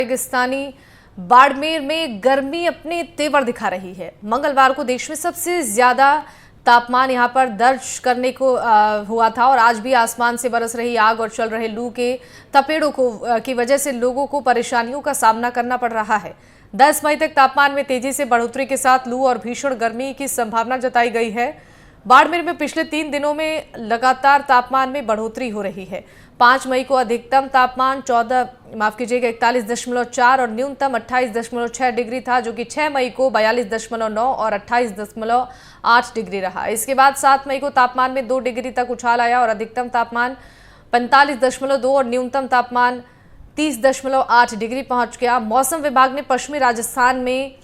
रेगिस्तानी बाड़मेर में गर्मी अपने तेवर दिखा रही है। मंगलवार को देश में सबसे ज्यादा तापमान यहां पर दर्ज करने को हुआ था और आज भी आसमान से बरस रही आग और चल रहे लू के तपेड़ों की वजह से लोगों को परेशानियों का सामना करना पड़ रहा है। 10 मई तक तापमान में तेजी से बढ़ोतरी के साथ लू और भीषण गर्मी की संभावना जताई गई है। बाड़मेर में पिछले 3 दिनों में लगातार तापमान में बढ़ोतरी हो रही है। 5 मई को अधिकतम तापमान 41.4 और न्यूनतम 28.6 डिग्री था, जो कि 6 मई को 42.9 और 28.8 डिग्री रहा। इसके बाद 7 मई को तापमान में 2 डिग्री तक उछाल आया और अधिकतम तापमान 45.2 और न्यूनतम तापमान 30.8 डिग्री पहुंच गया। मौसम विभाग ने पश्चिमी राजस्थान में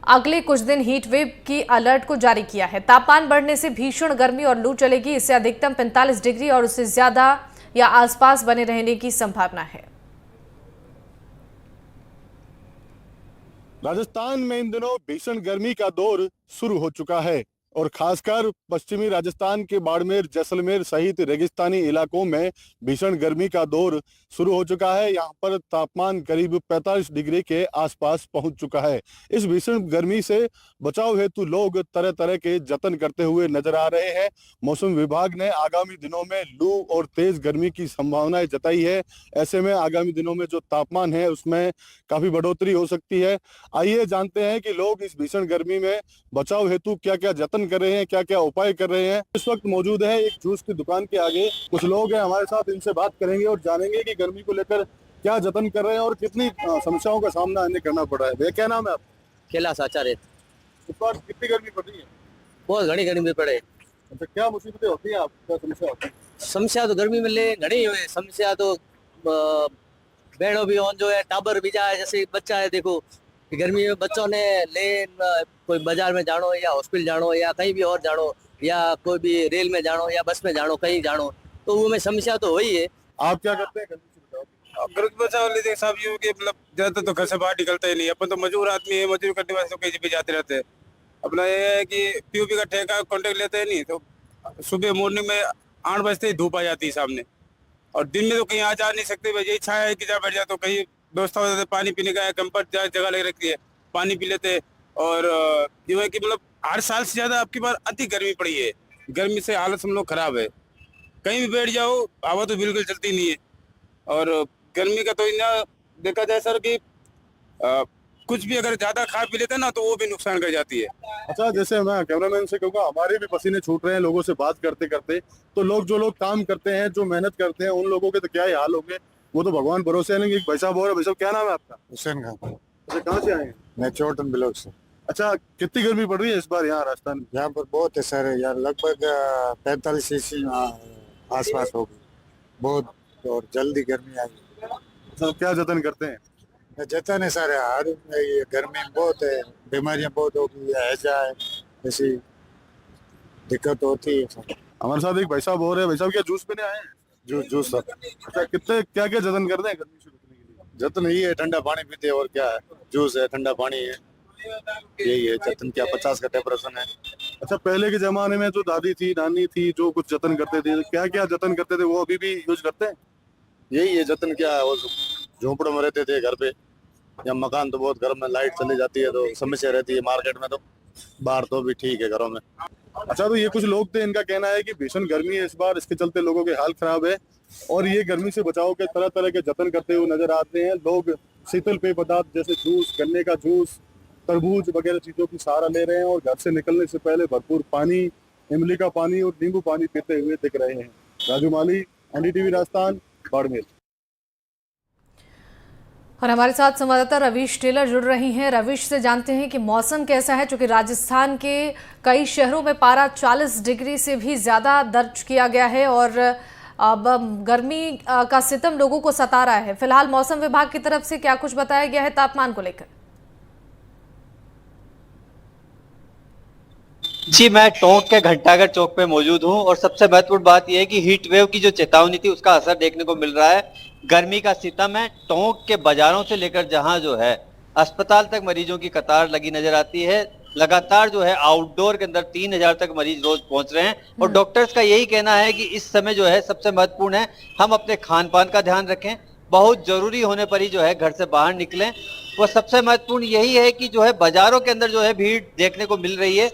अगले कुछ दिन हीट वेव की अलर्ट को जारी किया है। तापमान बढ़ने से भीषण गर्मी और लू चलेगी। इससे अधिकतम 45 डिग्री और उससे ज्यादा या आसपास बने रहने की संभावना है। राजस्थान में इन दिनों भीषण गर्मी का दौर शुरू हो चुका है और खासकर पश्चिमी राजस्थान के बाड़मेर, जैसलमेर सहित रेगिस्तानी इलाकों में भीषण गर्मी का दौर शुरू हो चुका है। यहाँ पर तापमान करीब 45 डिग्री के आसपास पहुंच चुका है। इस भीषण गर्मी से बचाव हेतु लोग तरह तरह के जतन करते हुए नजर आ रहे हैं। मौसम विभाग ने आगामी दिनों में लू और तेज गर्मी की संभावनाएं जताई है। ऐसे में आगामी दिनों में जो तापमान है उसमें काफी बढ़ोतरी हो सकती है। आइए जानते हैं कि लोग इस भीषण गर्मी में बचाव हेतु क्या क्या जतन कर रहे हैं, क्या क्या उपाय कर रहे हैं। इस वक्त मौजूद है एक जूस की दुकान के आगे। कुछ लोग हैं हमारे साथ, इनसे बात करेंगे और जानेंगे कि गर्मी को लेकर क्या जतन कर रहे हैं और कितनी समस्याओं का सामना इन्हें करना पड़ रहा है। भैया क्या नाम है आपका? कैलाश आचार्य। इस बार कितनी गर्मी पड़ रही है? बहुत घनी गर्मी पड़े। अच्छा, क्या मुसीबतें होती हैं, आपका समस्या होती है? समस्या तो गर्मी में ले घनी हुए समस्या तो बेड़ो भी ऑन जो है, टाबर भी जाए, जैसे बच्चा है देखो गर्मी में बच्चों ने ले कोई बाजार में जानो या हॉस्पिटल जानो या कहीं भी और जानो या कोई भी रेल में जानो या बस में जानो, कहीं जानो तो वो में समस्या तो वही है। आप क्या करते हैं गर्मी से बचाव? गर्मी बचाव लेते साहब यूँ कि मतलब ज्यादा तो घर से बाहर निकलता ही नहीं। अपन तो मजदूर आदमी है, मजदूरी करने वाले तो कहीं भी जाते रहते हैं। अपना ये है कि पीओपी का ठेका कॉन्टेक्ट लेते हैं नहीं, तो सुबह मॉर्निंग में 8 बजते ही धूप आ जाती है सामने और दिन में तो कहीं आ जा नहीं सकते। यही छाया है कि जा बैठ जाए तो कहीं व्यवस्था हो जाती है, पानी पीने का कंफर्ट जगह लग रखी है, पानी पी लेते। और जो है कि मतलब हर साल से ज्यादा आपकी बार अति गर्मी पड़ी है। गर्मी से हालत हम लोग खराब है। कहीं भी बैठ जाओ हवा तो बिल्कुल चलती नहीं है। और गर्मी का तो इतना देखा जाए सर कि कुछ भी अगर ज्यादा खा पी लेते हैं ना तो वो भी नुकसान कर जाती है। अच्छा, जैसे मैं कैमरामैन से कहूँगा, हमारे भी पसीने छूट रहे हैं लोगों से बात करते करते। तो जो लोग काम करते हैं, जो मेहनत करते हैं, उन लोगों के तो क्या ही हाल होंगे। वो तो भगवान भरोसे नहीं। भाई साहब और भाई साहब क्या नाम है आपका? हुसैन खान। अच्छा, कहाँ से आए हैं? मैं चोटन ब्लॉक से। अच्छा, कितनी गर्मी पड़ रही है इस बार यहाँ राजस्थान में? यहाँ पर बहुत है सर, यार लगभग 45 cc आसपास होगी बहुत, और जल्दी गर्मी आई। तो क्या जतन करते हैं? जतन है सर, हर ये गर्मी में बहुत है, बीमारियां बहुत होगी, हैजा है, ऐसी दिक्कत होती है सर। हमारे साथ एक भाई साहब और है। भाई साहब क्या जूस पीने आए हैं? Juice sir. अच्छा, कितने क्या क्या जतन करते हैं गर्मी से बचने के लिए? जतन यही है, ठंडा पानी पीते हैं और क्या है, जूस है, ठंडा पानी है, यही है जतन। क्या 50 का टेम्परेचर है। अच्छा, पहले के जमाने में जो दादी थी, नानी थी, जो कुछ जतन करते थे, क्या क्या जतन करते थे, वो अभी भी यूज करते हैं? यही है जतन। क्या है, वो झोपड़ों में रहते थे घर पे, या मकान तो बहुत, घर में लाइट चली जाती है तो समस्या रहती है। मार्केट में तो, बाहर तो भी ठीक है, घरों में। अच्छा, तो ये कुछ लोग थे, इनका कहना है कि भीषण गर्मी है इस बार, इसके चलते लोगों के हाल खराब है और ये गर्मी से बचाव के तरह तरह के जतन करते हुए नजर आते हैं। लोग शीतल पेय पदार्थ जैसे जूस, गन्ने का जूस, तरबूज वगैरह चीजों की सहारा ले रहे हैं और घर से निकलने से पहले भरपूर पानी, इमली का पानी और नींबू पानी पीते हुए दिख रहे हैं। राजू माली, एनडीटीवी राजस्थान, बाड़मेर। और हमारे साथ संवाददाता रवीश टेलर जुड़ रही हैं। रवीश से जानते हैं कि मौसम कैसा है, क्योंकि राजस्थान के कई शहरों में पारा 40 डिग्री से भी ज्यादा दर्ज किया गया है और अब गर्मी का सितम लोगों को सता रहा है। फिलहाल मौसम विभाग की तरफ से क्या कुछ बताया गया है तापमान को लेकर? जी, मैं टोंक के घंटाघर चौक पे मौजूद हूं और सबसे महत्वपूर्ण बात यह है कि हीट वेव की जो चेतावनी थी उसका असर देखने को मिल रहा है। गर्मी का सितम है। टोंक के बाजारों से लेकर जहां जो है अस्पताल तक मरीजों की कतार लगी नजर आती है। लगातार जो है आउटडोर के अंदर 3000 तक मरीज रोज पहुंच रहे हैं और डॉक्टर्स का यही कहना है कि इस समय जो है सबसे महत्वपूर्ण है हम अपने खान पान का ध्यान रखें, बहुत जरूरी होने पर ही जो है घर से बाहर निकलें। वो सबसे महत्वपूर्ण यही है कि जो है बाजारों के अंदर जो है भीड़ देखने को मिल रही है।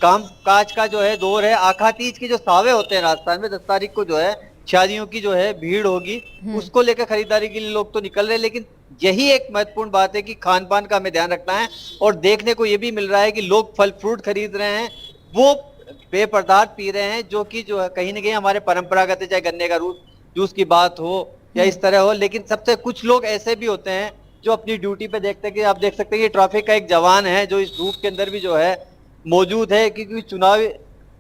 काम काज का जो है दौर है। आखा तीज के जो सावे होते हैं राजस्थान में 10 तारीख को जो है शादियों की जो है भीड़ होगी, उसको लेकर खरीदारी के लिए लोग तो निकल रहे हैं। लेकिन यही एक महत्वपूर्ण बात है कि खान पान का हमें ध्यान रखना है। और देखने को ये भी मिल रहा है कि लोग फल फ्रूट खरीद रहे हैं, वो पेय पदार्थ पी रहे हैं जो कि जो है कहीं ना कहीं हमारे परंपरागत है, चाहे गन्ने का जूस की बात हो या इस तरह हो। लेकिन सबसे कुछ लोग ऐसे भी होते हैं जो अपनी ड्यूटी पे देखते हैं कि आप देख सकते हैं कि ट्रैफिक का एक जवान है जो इस धूप के अंदर भी जो है मौजूद है, क्योंकि चुनाव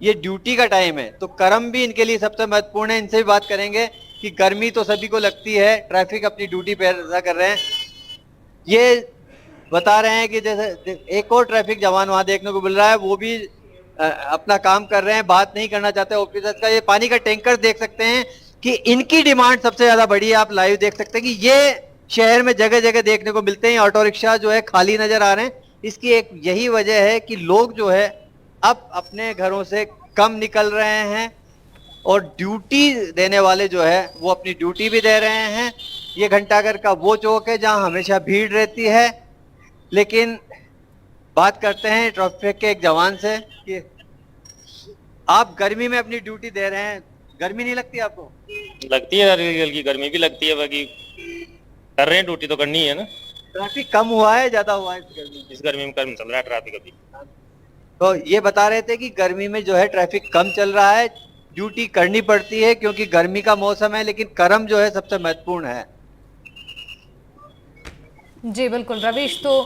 ये ड्यूटी का टाइम है, तो कर्म भी इनके लिए सबसे महत्वपूर्ण है। इनसे भी बात करेंगे कि गर्मी तो सभी को लगती है, ट्रैफिक अपनी ड्यूटी पे अदा कर रहे हैं। ये बता रहे हैं कि जैसे एक और ट्रैफिक जवान वहां देखने को मिल रहा है, वो भी अपना काम कर रहे हैं, बात नहीं करना चाहते ऑफिसर्स का। ये पानी का टैंकर देख सकते हैं कि इनकी डिमांड सबसे ज्यादा बड़ी है। आप लाइव देख सकते हैं कि ये शहर में जगह जगह देखने को मिलते हैं। ऑटो रिक्शा जो है खाली नजर आ रहे हैं। इसकी एक यही वजह है कि लोग जो है अब अपने घरों से कम निकल रहे हैं और ड्यूटी देने वाले जो है वो अपनी ड्यूटी भी दे रहे हैं। ये घंटाघर का वो चौक है जहां हमेशा भीड़ रहती है। लेकिन बात करते हैं ट्रैफिक के एक जवान से कि आप गर्मी में अपनी ड्यूटी दे रहे हैं, गर्मी नहीं लगती आपको? लगती है, हल्की गर्मी भी लगती है, बाकी कर रहे हैं, ड्यूटी तो करनी है ना। ट्रैफिक कम हुआ है ज्यादा हुआ है इस गर्मी में कम चल रहा है ट्रैफिक अभी। तो ये बता रहे थे कि गर्मी में जो है ट्रैफिक कम चल रहा है, ड्यूटी करनी पड़ती है क्योंकि गर्मी का मौसम है, लेकिन कर्म जो है सबसे महत्वपूर्ण है। जी बिल्कुल रवीश, तो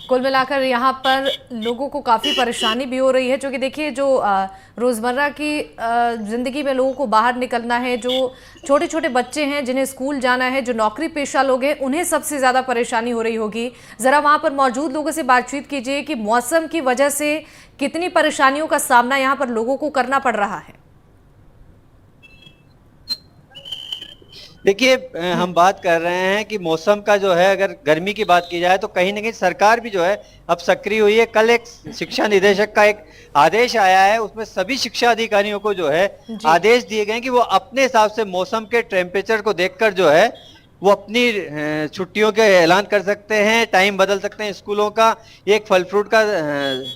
कुल मिलाकर यहाँ पर लोगों को काफ़ी परेशानी भी हो रही है, क्योंकि देखिए जो रोज़मर्रा की ज़िंदगी में लोगों को बाहर निकलना है, जो छोटे छोटे बच्चे हैं जिन्हें स्कूल जाना है, जो नौकरी पेशा लोग हैं, उन्हें सबसे ज़्यादा परेशानी हो रही होगी। ज़रा वहाँ पर मौजूद लोगों से बातचीत कीजिए कि मौसम की वजह से कितनी परेशानियों का सामना यहाँ पर लोगों को करना पड़ रहा है। देखिए, हम बात कर रहे हैं कि मौसम का जो है, अगर गर्मी की बात की जाए तो कहीं ना कहीं सरकार भी जो है अब सक्रिय हुई है। कल एक शिक्षा निदेशक का एक आदेश आया है, उसमें सभी शिक्षा अधिकारियों को जो है आदेश दिए गए हैं कि वो अपने हिसाब से मौसम के टेम्परेचर को देखकर जो है वो अपनी छुट्टियों के ऐलान कर सकते हैं, टाइम बदल सकते हैं स्कूलों का। एक फल फ्रूट का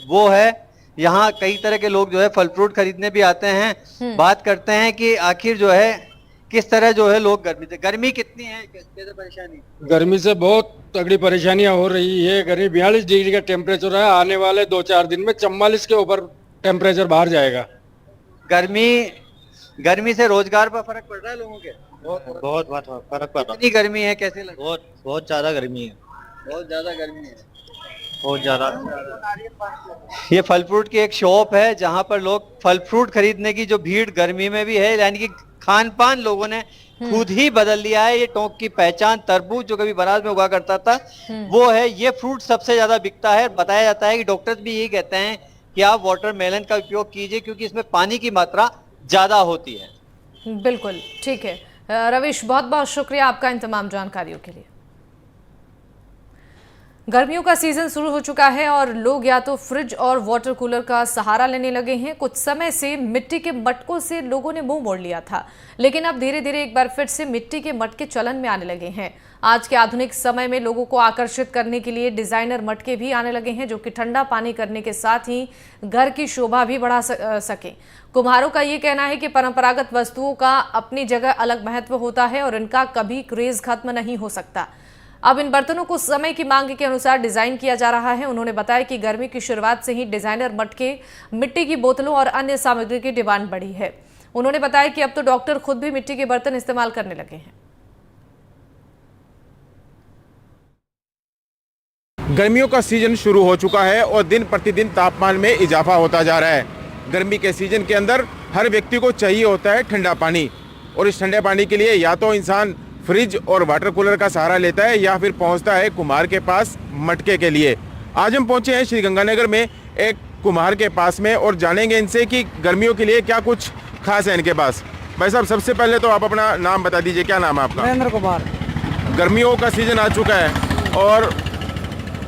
वो है, यहाँ कई तरह के लोग जो है फल फ्रूट खरीदने भी आते हैं। बात करते हैं कि आखिर जो है किस तरह जो है लोग गर्मी कितनी है, कैसे परेशानी? गर्मी से बहुत तगड़ी परेशानियां हो रही है। गर्मी 42 डिग्री का टेम्परेचर है, आने वाले 2-4 दिन में 44 के ऊपर टेम्परेचर बाहर जाएगा। गर्मी से रोजगार पर फर्क पड़ रहा है लोगों के? बहुत फर्क पड़ रहा है। कितनी गर्मी है, कैसे लग? बहुत ज्यादा गर्मी है, बहुत ज्यादा गर्मी है, बहुत ज्यादा। ये फल फ्रूट की एक शॉप है जहां पर लोग फल फ्रूट खरीदने की जो भीड़ गर्मी में भी है, यानी कि खान पान लोगों ने खुद ही बदल लिया है। ये टोंक की पहचान तरबूज जो कभी बनारस में हुआ करता था वो है, ये फ्रूट सबसे ज्यादा बिकता है। बताया जाता है कि डॉक्टर्स भी यही कहते हैं कि आप वाटरमेलन का उपयोग कीजिए क्योंकि इसमें पानी की मात्रा ज्यादा होती है। बिल्कुल ठीक है रवीश, बहुत बहुत शुक्रिया आपका इन तमाम जानकारियों के लिए। गर्मियों का सीजन शुरू हो चुका है और लोग या तो फ्रिज और वाटर कूलर का सहारा लेने लगे हैं। कुछ समय से मिट्टी के मटकों से लोगों ने मुंह मोड़ लिया था, लेकिन अब धीरे धीरे एक बार फिर से मिट्टी के मटके चलन में आने लगे हैं। आज के आधुनिक समय में लोगों को आकर्षित करने के लिए डिजाइनर मटके भी आने लगे हैं, जो कि ठंडा पानी करने के साथ ही घर की शोभा भी बढ़ा सकें। कुम्हारों का ये कहना है कि परंपरागत वस्तुओं का अपनी जगह अलग महत्व होता है और इनका कभी क्रेज खत्म नहीं हो सकता। अब इन बर्तनों को समय की मांग के अनुसार डिजाइन किया जा रहा है। उन्होंने बताया कि गर्मी की शुरुआत से ही डिजाइनर मटके, मिट्टी की बोतलों और अन्य सामग्री की डिमांड बढ़ी है। उन्होंने बताया कि अब तो डॉक्टर खुद भी मिट्टी के बर्तन इस्तेमाल करने लगे हैं। गर्मियों का सीजन शुरू हो चुका है और दिन प्रतिदिन तापमान में इजाफा होता जा रहा है। गर्मी के सीजन के अंदर हर व्यक्ति को चाहिए होता है ठंडा पानी, और इस ठंडे पानी के लिए या तो इंसान फ्रिज और वाटर कूलर का सहारा लेता है या फिर पहुंचता है कुम्हार के पास मटके के लिए। आज हम पहुंचे हैं श्री गंगानगर में एक कुम्हार के पास में और जानेंगे इनसे कि गर्मियों के लिए क्या कुछ खास है इनके पास। भाई साहब, सबसे पहले तो आप अपना नाम बता दीजिए, क्या नाम है आपका? महेंद्र कुमार। गर्मियों का सीजन आ चुका है और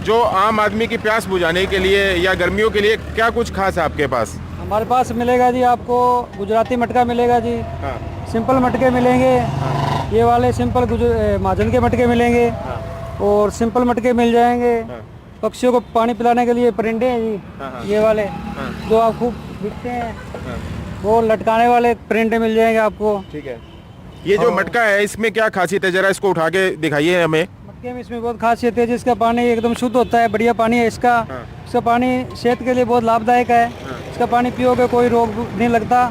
जो आम आदमी की प्यास बुझाने के लिए या गर्मियों के लिए क्या कुछ खास है आपके पास? हमारे पास मिलेगा जी, आपको गुजराती मटका मिलेगा जी, हाँ। सिंपल मटके मिलेंगे, ये वाले सिंपल महाजन के मटके मिलेंगे और सिंपल मटके मिल जाएंगे। पक्षियों को पानी पिलाने के लिए परिंदे हैं जी, ये वाले जो आप खूब बिकते हैं, वो लटकाने वाले परिंदे मिल जाएंगे आपको। ठीक है। ये जो मटका है इसमें क्या खासियत है, जरा इसको उठा के दिखाइए हमें। मटके में इसमें बहुत खासियत है, जिसका पानी एकदम शुद्ध होता है, बढ़िया पानी है इसका। इसका पानी सेहत के लिए बहुत लाभदायक है। इसका पानी पियोगे कोई रोग नहीं लगता।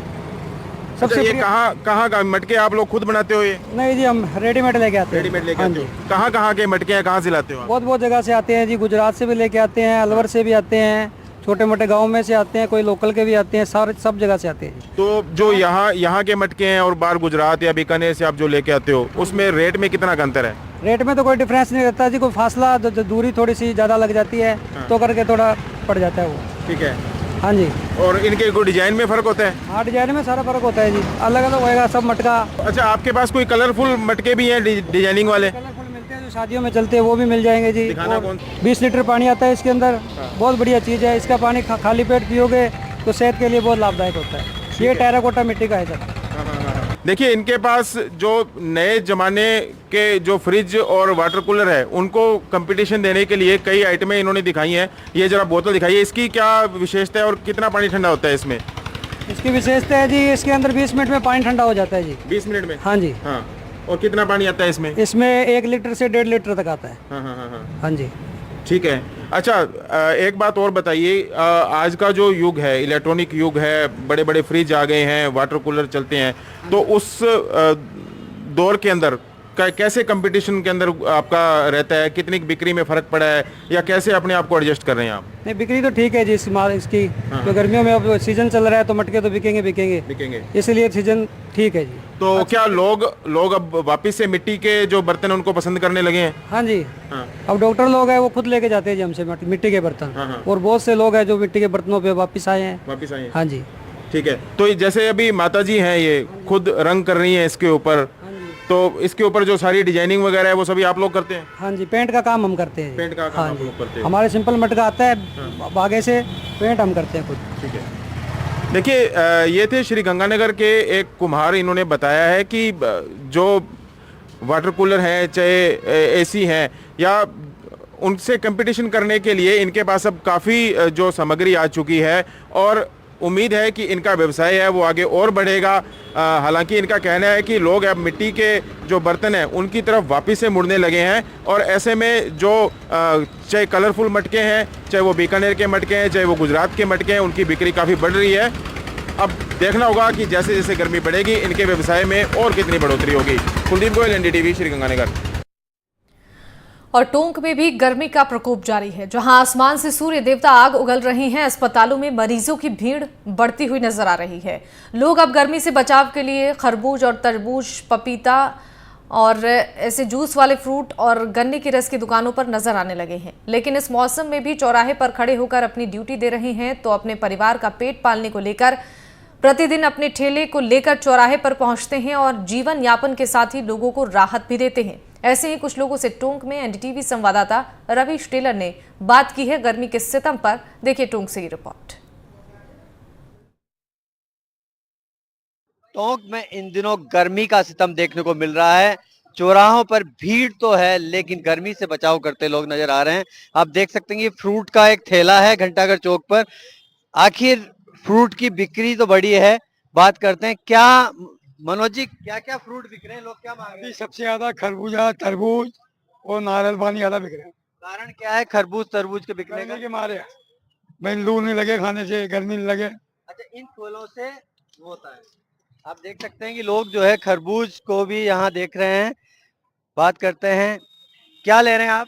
सबसे ये कहाँ का मटके आप लोग खुद बनाते हो? ये नहीं जी, हम रेडीमेड लेके आते हैं। रेडीमेड लेके आते हो? कहाँ के मटके हैं, कहाँ से लाते हो आप? बहुत जगह से आते हैं जी, गुजरात से भी लेके आते हैं, अलवर से भी आते हैं, छोटे मोटे गांव में से आते हैं, कोई लोकल के भी आते हैं, सारे सब जगह से आते हैं। तो जो यहाँ के मटके हैं और बाहर गुजरात या बीकानेर से आप जो लेके आते हो, उसमें रेट में कितना का अंतर है? रेट में तो कोई डिफरेंस नहीं रहता जी, कोई फासला जो दूरी थोड़ी सी ज़्यादा लग जाती है तो करके थोड़ा पड़ जाता है वो। ठीक है। हाँ जी। और इनके कोई डिजाइन में फर्क होता है? हाँ, डिजाइन में सारा फर्क होता है जी, अलग अलग होएगा सब मटका। अच्छा, आपके पास कोई कलरफुल मटके भी हैं डिजाइनिंग वाले? कलरफुल मिलते हैं जो शादियों में चलते हैं, वो भी मिल जाएंगे जी। दिखाना कौन? 20 लीटर पानी आता है इसके अंदर, बहुत बढ़िया चीज़ है। इसका पानी खाली पेट पियोगे तो सेहत के लिए बहुत लाभदायक होता है। ये टेराकोटा मिट्टी का है सर। देखिए, इनके पास जो नए जमाने के जो फ्रिज और वाटर कूलर है, उनको कंपटीशन देने के लिए कई आइटमें इन्होंने दिखाई हैं। ये जरा बोतल दिखाइए, इसकी क्या विशेषता है और कितना पानी ठंडा होता है इसमें? इसकी विशेषता है जी, इसके अंदर 20 मिनट में पानी ठंडा हो जाता है जी। 20 मिनट में? हाँ जी। हाँ। और कितना पानी आता है इसमें? इसमें 1 लीटर से 1.5 लीटर तक आता है। हाँ जी। ठीक है। अच्छा, एक बात और बताइए, आज का जो युग है, इलेक्ट्रॉनिक युग है, बड़े बड़े फ्रिज आ गए हैं, वाटर कूलर चलते हैं, तो उस दौर के अंदर कैसे कंपटीशन के अंदर आपका रहता है? कितनी बिक्री में फर्क पड़ा है या कैसे अपने आप को एडजस्ट कर रहे हैं आप? नहीं, बिक्री तो ठीक है जी इसकी। तो गर्मियों में अब सीजन चल रहा है तो मटके तो बिकेंगे, इसलिए सीजन ठीक है जी। तो क्या लोग अब वापस से मिट्टी के जो बर्तन उनको पसंद करने लगे हैं? हाँ जी। अब डॉक्टर लोग हैं वो खुद लेके जाते हैं जी हमसे मिट्टी के बर्तन। और बहुत से लोग हैं जो मिट्टी के बर्तनों पे वापस आए हैं। हाँ जी। ठीक है। तो जैसे अभी माता जी हैं, ये खुद रंग कर रही हैं इसके ऊपर, तो इसके ऊपर जो सारी डिजाइनिंग वगैरह है वो सभी आप लोग करते हैं? हाँ जी, पेंट का काम हम करते हैं। पेंट का काम आप लोग करते हैं? हमारे सिंपल मटका आता है, आगे से पेंट हम करते हैं खुद। ठीक है। देखिए, ये थे श्री गंगानगर के एक कुम्हार। इन्होंने बताया है कि जो वाटर कूलर हैं, चाहे एसी हैं, या उनसे कंपटीशन करने के लिए इनके पास अब काफ़ी जो सामग्री आ चुकी है और उम्मीद है कि इनका व्यवसाय है वो आगे और बढ़ेगा। हालांकि इनका कहना है कि लोग अब मिट्टी के जो बर्तन हैं उनकी तरफ वापस से मुड़ने लगे हैं, और ऐसे में जो चाहे कलरफुल मटके हैं, चाहे वो बीकानेर के मटके हैं, चाहे वो गुजरात के मटके हैं, उनकी बिक्री काफ़ी बढ़ रही है। अब देखना होगा कि जैसे जैसे गर्मी बढ़ेगी इनके व्यवसाय में और कितनी बढ़ोतरी होगी। कुलदीप गोयल, NDTV, श्री गंगानगर। और टोंक में भी गर्मी का प्रकोप जारी है, जहां आसमान से सूर्य देवता आग उगल रही हैं। अस्पतालों में मरीजों की भीड़ बढ़ती हुई नजर आ रही है। लोग अब गर्मी से बचाव के लिए खरबूज और तरबूज, पपीता और ऐसे जूस वाले फ्रूट और गन्ने की रस की दुकानों पर नजर आने लगे हैं। लेकिन इस मौसम में भी चौराहे पर खड़े होकर अपनी ड्यूटी दे रहे हैं, तो अपने परिवार का पेट पालने को लेकर प्रतिदिन अपने ठेले को लेकर चौराहे पर पहुंचते हैं और जीवन यापन के साथ ही लोगों को राहत भी देते हैं। ऐसे ही कुछ लोगों से टोंक में NDTV संवाददाता रवीश टेलर ने बात की है गर्मी के सितम पर। देखिए टोंक से ये रिपोर्ट। टोंक में इन दिनों गर्मी का सितम देखने को मिल रहा है। चौराहों पर भीड़ तो है, लेकिन गर्मी से बचाव करते लोग नजर आ रहे हैं। आप देख सकते हैं ये फ्रूट का एक ठेला है घंटाघर चौक पर। आखिर फ्रूट की बिक्री तो बड़ी है, बात करते हैं। क्या मनोज जी, क्या क्या फ्रूट बिक रहे हैं, लोग क्या मांग रहे हैं? सबसे ज्यादा खरबूजा, तरबूज और नारियल पानी ज्यादा बिक रहे हैं। कारण क्या है खरबूज तरबूज के बिकने का? के मारे भाई लू नहीं लगे खाने से, गर्मी नहीं लगे। अच्छा, इन फलों से वो होता है। आप देख सकते हैं कि लोग जो है खरबूज को भी यहाँ देख रहे हैं। बात करते हैं, क्या ले रहे हैं आप?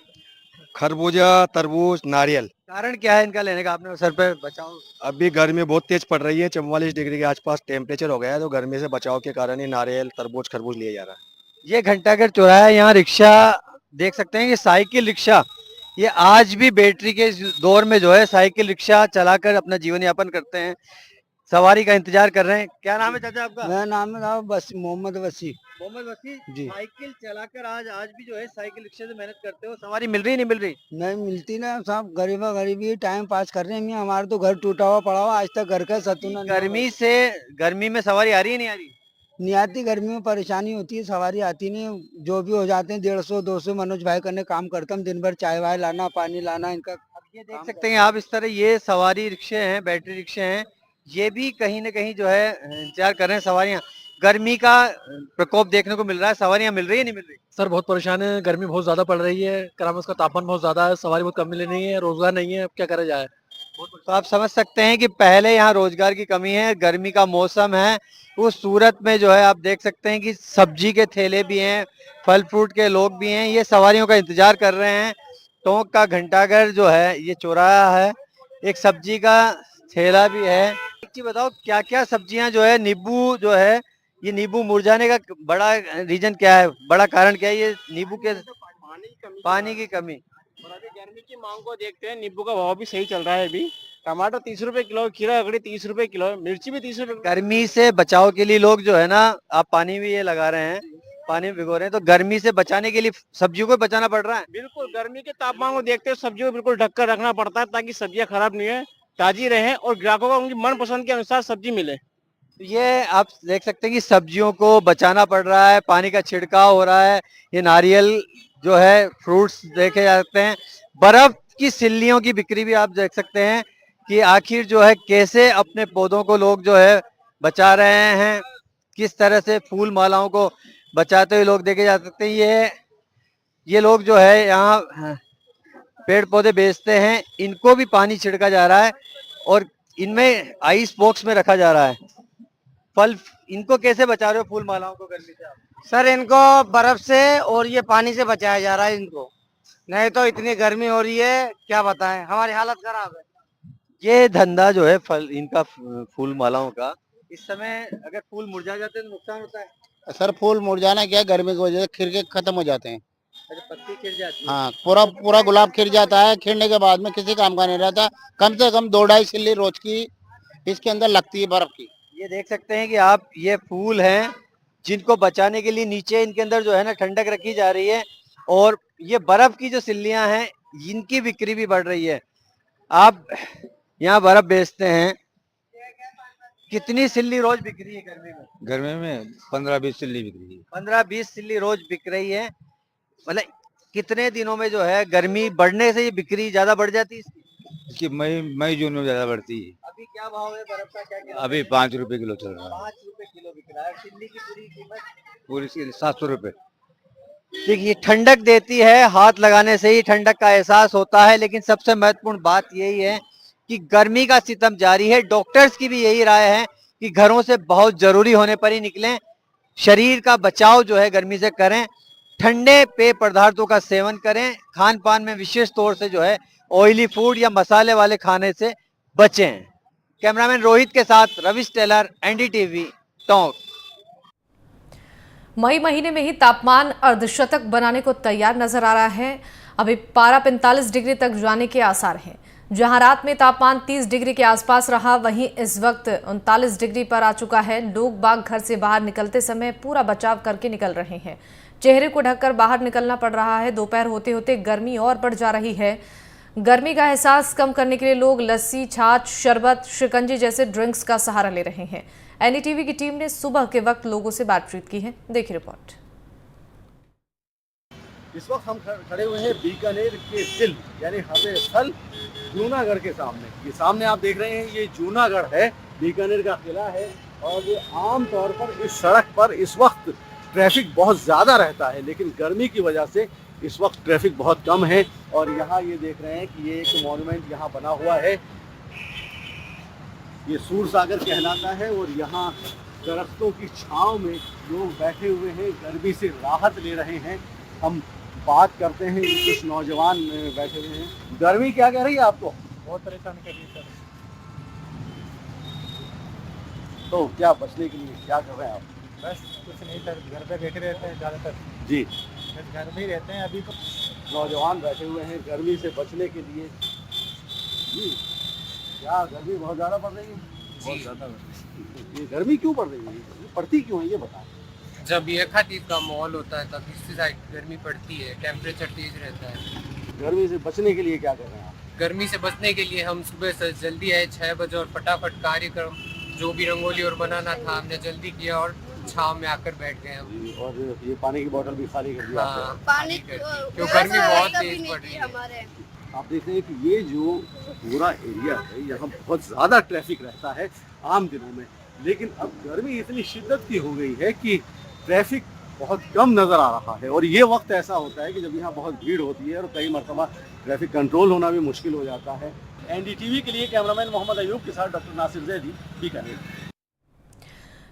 खरबूजा, तरबूज, नारियल। कारण क्या है इनका लेने का? आपने सर पे बचाओ। अभी गर्मी बहुत तेज पड़ रही है, 44 डिग्री के आसपास टेम्परेचर हो गया है, तो गर्मी से बचाव के कारण ही नारियल, तरबूज, खरबूज लिया जा रहा है। ये घंटाघर चौराहा है, यहाँ रिक्शा देख सकते हैं, ये साइकिल रिक्शा, ये आज भी बैटरी के दौर में जो है साइकिल रिक्शा चलाकर अपना जीवन यापन करते हैं, सवारी का इंतजार कर रहे हैं। क्या नाम है चाचा आपका? मेरा नाम है मोहम्मद वसी। मोहम्मद वसी जी। साइकिल चलाकर आज भी जो है साइकिल रिक्शा से मेहनत करते हो, सवारी मिल रही नहीं मिल रही? नहीं मिलती ना साहब, गरीबी टाइम पास कर रहे हैं। हमारा तो घर टूटा हुआ पड़ा हुआ, आज तक घर का सतुना गर्मी में सवारी आ रही है नहीं आ रही? निहाती गर्मी में परेशानी होती है, सवारी आती नहीं, जो भी हो जाते हैं 150-200 मनोज भाई करने काम करता हूँ दिन भर, चाय वाय लाना, पानी लाना इनका। अब ये देख सकते हैं आप, इस तरह ये सवारी रिक्शे हैं, बैटरी रिक्शे हैं, ये भी कहीं ना कहीं जो है इंतजार कर रहे हैं सवारियां। गर्मी का प्रकोप देखने को मिल रहा है, सवारियां मिल रही है नहीं मिल रही? सर बहुत परेशान है, गर्मी बहुत ज्यादा पड़ रही है, करामस का तापमान बहुत ज्यादा है, सवारी बहुत कम मिल रही है, रोजगार नहीं है, अब क्या करा जाए। तो आप समझ सकते हैं कि पहले यहाँ रोजगार की कमी है, गर्मी का मौसम है, उस सूरत में जो है आप देख सकते हैं कि सब्जी के ठेले भी हैं, फल फ्रूट के लोग भी हैं, ये सवारियों का इंतजार कर रहे हैं। टोंक का घंटाघर जो है ये चौराहा है, एक सब्जी का ठेला भी है। एक चीज बताओ, क्या क्या सब्जियां जो है, नींबू जो है, ये नींबू मुरझाने का बड़ा रीजन क्या है, बड़ा कारण क्या है ये नींबू के? पानी की कमी। और अभी गर्मी की मांग को देखते हैं, नींबू का भाव भी सही चल रहा है अभी। टमाटर 30 रुपए किलो, खीरा ककड़ी 30 रुपए किलो, मिर्ची भी 30 रुपए। गर्मी से बचाव के लिए लोग जो है ना, आप पानी भी ये लगा रहे हैं, पानी में भिगो रहे हैं, तो गर्मी से बचाने के लिए सब्जियों को बचाना पड़ रहा है। बिल्कुल, गर्मी के तापमान को देखते हुए सब्जियों को बिल्कुल ढक कर रखना पड़ता है ताकि सब्जियां खराब नहीं है, ताजी रहे और ग्राहकों को उनकी मनपसंद के अनुसार सब्जी मिले। ये आप देख सकते हैं कि सब्जियों को बचाना पड़ रहा है, पानी का छिड़काव हो रहा है, ये नारियल जो है, फ्रूट्स देखे जाते हैं, बर्फ की सिल्लियों की बिक्री भी आप देख सकते हैं कि आखिर जो है कैसे अपने पौधों को लोग जो है बचा रहे हैं, किस तरह से फूल मालाओं को बचाते हुए लोग देखे जा सकते हैं। ये लोग जो है यहाँ पेड़ पौधे बेचते हैं, इनको भी पानी छिड़का जा रहा है और इनमें आइस बॉक्स में रखा जा रहा है। फल इनको कैसे बचा रहे हो फूल मालाओं को गर्मी से आप? सर इनको बर्फ से और ये पानी से बचाया जा रहा है इनको, नहीं तो इतनी गर्मी हो रही है क्या बताएं, हमारी हालत खराब है। ये धंधा जो है फल इनका फूल मालाओं का, इस समय अगर फूल मुरझा जाते हैं तो नुकसान होता है। सर फूल मुरझाना क्या, गर्मी की वजह से खिर के खत्म हो जाते हैं। अच्छा, पत्ती खिल जाती है। हाँ, पूरा पूरा गुलाब खिर जाता है, खिरने के बाद में किसी काम का नहीं रहता। कम से कम 2-2.5 सिल्ली रोज की इसके अंदर लगती है बर्फ की। ये देख सकते हैं कि आप, ये फूल हैं जिनको बचाने के लिए नीचे इनके अंदर जो है ना ठंडक रखी जा रही है, और ये बर्फ की जो सिल्लियां हैं इनकी बिक्री भी बढ़ रही है। आप यहाँ बर्फ बेचते हैं, कितनी सिल्ली रोज बिक रही है गर्मी में? गर्मी में 15-20 सिल्ली बिक रही है। 15-20 सिल्ली रोज बिक रही है। मतलब कितने दिनों में जो है गर्मी बढ़ने से ये बिक्री ज्यादा बढ़ जाती है इसकी मई जून में ज्यादा बढ़ती है। अभी क्या भाव है बर्फ का, क्या अभी 5 रुपए किलो चल रहा है। 5 रुपए किलो बिक रहा है। सिल्ली की पूरी कीमत पूरी 700 रुपए। देखिए, ठंडक देती है, हाथ लगाने से ही ठंडक का एहसास होता है, लेकिन सबसे महत्वपूर्ण बात यही है कि गर्मी का सितम जारी है। डॉक्टर्स की भी यही राय है कि घरों से बहुत जरूरी होने पर ही निकलें, शरीर का बचाव जो है गर्मी से करें, ठंडे पेय पदार्थों का सेवन करें, खान पान में विशेष तौर से जो है ऑयली फूड या मसाले वाले खाने से बचें। कैमरामैन रोहित के साथ रविश टेलर, एनडीटीवी, टोंक। मई महीने में ही तापमान अर्धशतक बनाने को तैयार नजर आ रहा है। अभी पारा 45 डिग्री तक जाने के आसार हैं। जहां रात में तापमान 30 डिग्री के आसपास रहा, वहीं इस वक्त 39 डिग्री पर आ चुका है। लोग बाग घर से बाहर निकलते समय पूरा बचाव करके निकल रहे हैं। चेहरे को ढककर बाहर निकलना पड़ रहा है। दोपहर होते होते गर्मी और बढ़ जा रही है। गर्मी का एहसास कम करने के लिए लोग लस्सी, छाछ, शरबत, शिकंजी जैसे ड्रिंक्स का सहारा ले रहे हैं। एनडीटीवी की टीम ने सुबह के वक्त लोगों से बातचीत की है। देखिए रिपोर्ट। इस वक्त हम खड़े हुए हैं बीकानेर के दिल यानी हमें स्थल जूनागढ़ के सामने। ये सामने आप देख रहे हैं, ये जूनागढ़ है, बीकानेर का किला है। और ये आम तौर पर इस सड़क पर इस वक्त ट्रैफिक बहुत ज़्यादा रहता है, लेकिन गर्मी की वजह से इस वक्त ट्रैफिक बहुत कम है। और यहाँ ये देख रहे हैं कि ये एक मॉन्यूमेंट यहाँ बना हुआ है, ये सूर सागर कहलाता है। और यहाँ दरख्तों की छांव में लोग बैठे हुए हैं, गर्मी से राहत ले रहे हैं। हम बात करते हैं, कुछ नौजवान बैठे हुए हैं। गर्मी क्या कह रही है आपको? बहुत परेशान कर रही है सर। तो क्या बचने के लिए क्या कर रहे हैं आप? बस कुछ नहीं सर, घर पे बैठे रहते हैं ज़्यादातर। जी, बस घर में ही रहते हैं अभी तो। नौजवान बैठे हुए हैं गर्मी से बचने के लिए। जी, क्या गर्मी बहुत ज़्यादा पड़ रही है? बहुत ज़्यादा। ये गर्मी क्यों पड़ रही है? ये पड़ती क्यों है ये बताएं। जब ये खतीब का माहौल होता है तब इस साइड गर्मी पड़ती है, टेम्परेचर तेज रहता है। गर्मी से बचने के लिए क्या कर रहे हैं आप? गर्मी से बचने के लिए हम सुबह से जल्दी आए 6 बजे और फटाफट कार्यक्रम जो भी रंगोली और बनाना था हमने जल्दी किया और छांव में आकर बैठ गए हम। और ये पानी की बोतल भी खाली कर दिया हाँ, पानी क्यों गर्मी बहुत तेज पड़ रही है। हमारे आप देख रहे हैं कि ये जो पूरा एरिया है यहाँ बहुत ज़्यादा ट्रैफिक रहता है आम दिनों में, लेकिन अब गर्मी इतनी शिद्दत की हो गई है कि ट्रैफिक बहुत कम नज़र आ रहा है। और ये वक्त ऐसा होता है कि जब यहाँ बहुत भीड़ होती है और कई मरतबा ट्रैफिक कंट्रोल होना भी मुश्किल हो जाता है। NDTV के लिए कैमरामैन मोहम्मद अयूब के साथ डॉक्टर नासिर जैदी, बीकानेर।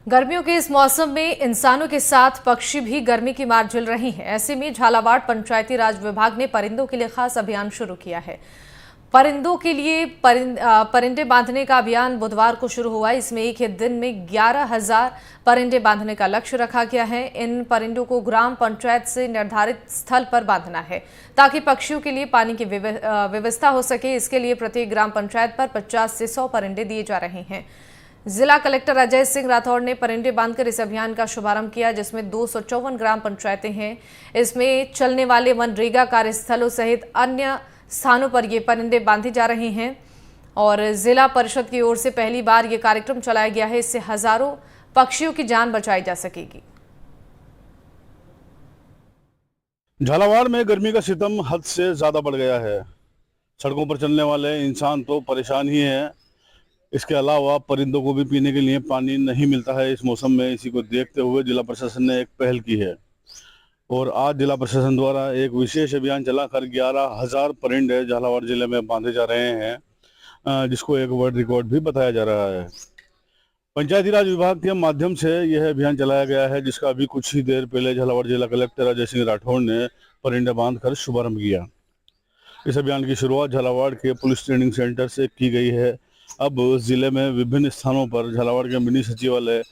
गर्मियों के इस मौसम में इंसानों के साथ पक्षी भी गर्मी की मार झेल रही हैं। ऐसे में झालावाड़ पंचायती राज विभाग ने परिंदों के लिए खास अभियान शुरू किया है। परिंदों के लिए परिंदे बांधने का अभियान बुधवार को शुरू हुआ। इसमें एक ही दिन में 11,000 परिंदे बांधने का लक्ष्य रखा गया है। इन परिंदों को ग्राम पंचायत से निर्धारित स्थल पर बांधना है ताकि पक्षियों के लिए पानी की व्यवस्था हो सके। इसके लिए प्रत्येक ग्राम पंचायत पर 50 से 100 परिंदे दिए जा रहे हैं। जिला कलेक्टर अजय सिंह राठौड़ ने परिंदे बांधकर इस अभियान का शुभारंभ किया, जिसमें 254 ग्राम पंचायतें हैं। इसमें चलने वाले मनरेगा कार्यस्थलों सहित अन्य स्थानों पर ये परिंदे बांधे जा रहे हैं और जिला परिषद की ओर से पहली बार ये कार्यक्रम चलाया गया है। इससे हजारों पक्षियों की जान बचाई जा सकेगी। झालावाड़ में गर्मी का सितम हद से ज़्यादा बढ़ गया है। सड़कों पर चलने वाले इंसान तो परेशान ही हैं। इसके अलावा परिंदों को भी पीने के लिए पानी नहीं मिलता है इस मौसम में। इसी को देखते हुए जिला प्रशासन ने एक पहल की है और आज जिला प्रशासन द्वारा एक विशेष अभियान चलाकर 11,000 परिंदे झालावाड़ जिले में बांधे जा रहे हैं, जिसको एक वर्ल्ड रिकॉर्ड भी बताया जा रहा है। पंचायती राज विभाग के माध्यम से यह अभियान चलाया गया है, जिसका अभी कुछ ही देर पहले झालावाड़ जिला कलेक्टर अजय सिंह राठौड़ ने परिंदे बांधकर शुभारंभ किया। इस अभियान की शुरुआत झालावाड़ के पुलिस ट्रेनिंग सेंटर से की गई है। अब जिले में विभिन्न स्थानों पर झालावाड़ के मिनी सचिवालय,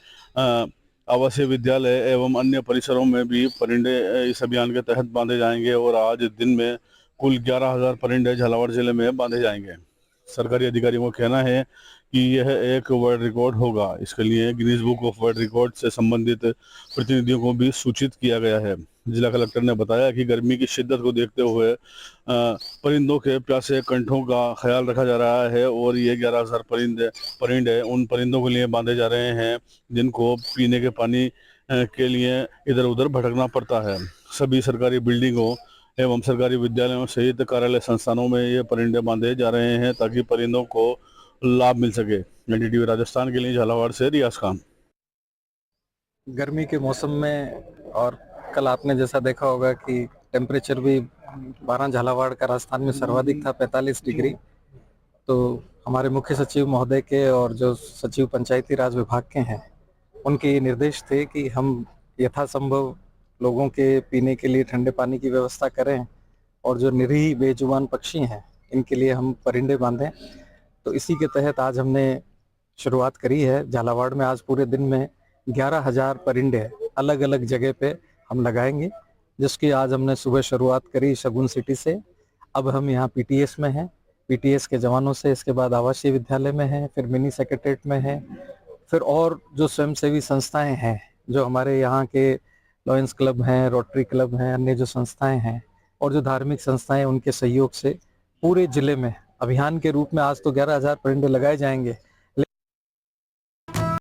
आवासीय विद्यालय एवं अन्य परिसरों में भी परिंदे इस अभियान के तहत बांधे जाएंगे और आज दिन में कुल 11,000 परिंदे झालावाड़ जिले में बांधे जाएंगे। सरकारी अधिकारियों का कहना है कि यह एक वर्ल्ड रिकॉर्ड होगा। इसके लिए Guinness book of world record से संबंधित प्रतिनिधियों को भी सूचित किया गया है। जिला कलेक्टर ने बताया कि गर्मी की शिद्दत को देखते हुए परिंदों के प्यासे कंठों का ख्याल रखा जा रहा है और ये 11,000 परिंदे उन परिंदों के लिए बांधे जा रहे हैं जिनको पीने के पानी के लिए इधर उधर भटकना पड़ता है। सभी सरकारी बिल्डिंगों एवं सरकारी विद्यालयों सहित कार्यालय संस्थानों में ये परिंदे बांधे जा रहे हैं ताकि परिंदों को लाभ मिल सके। NDTV राजस्थान के लिए झालावाड़ से रियाज खान। गर्मी के मौसम में और कल आपने जैसा देखा होगा कि टेम्परेचर भी 12 झालावाड़ का राजस्थान में सर्वाधिक था, 45 डिग्री। तो हमारे मुख्य सचिव महोदय के और जो सचिव पंचायती राज विभाग के हैं उनके ये निर्देश थे कि हम यथासंभव लोगों के पीने के लिए ठंडे पानी की व्यवस्था करें और जो निरीह बेजुबान पक्षी हैं इनके लिए हम परिंदे बांधें। तो इसी के तहत आज हमने शुरुआत करी है। झालावाड़ में आज पूरे दिन में 11,000 परिंदे अलग अलग जगह पे हम लगाएंगे, जिसकी आज हमने सुबह शुरुआत करी शगुन सिटी से। अब हम यहाँ PTS में हैं, PTS के जवानों से, इसके बाद आवासीय विद्यालय में हैं, फिर मिनी सेक्रेटरीट में हैं, फिर और जो स्वयंसेवी संस्थाएं हैं, जो हमारे यहाँ के लॉयंस क्लब हैं, रोटरी क्लब हैं, अन्य जो संस्थाएं हैं और जो धार्मिक संस्थाएं, उनके सहयोग से पूरे जिले में अभियान के रूप में आज तो 11,000 परिंदे लगाए जाएंगे।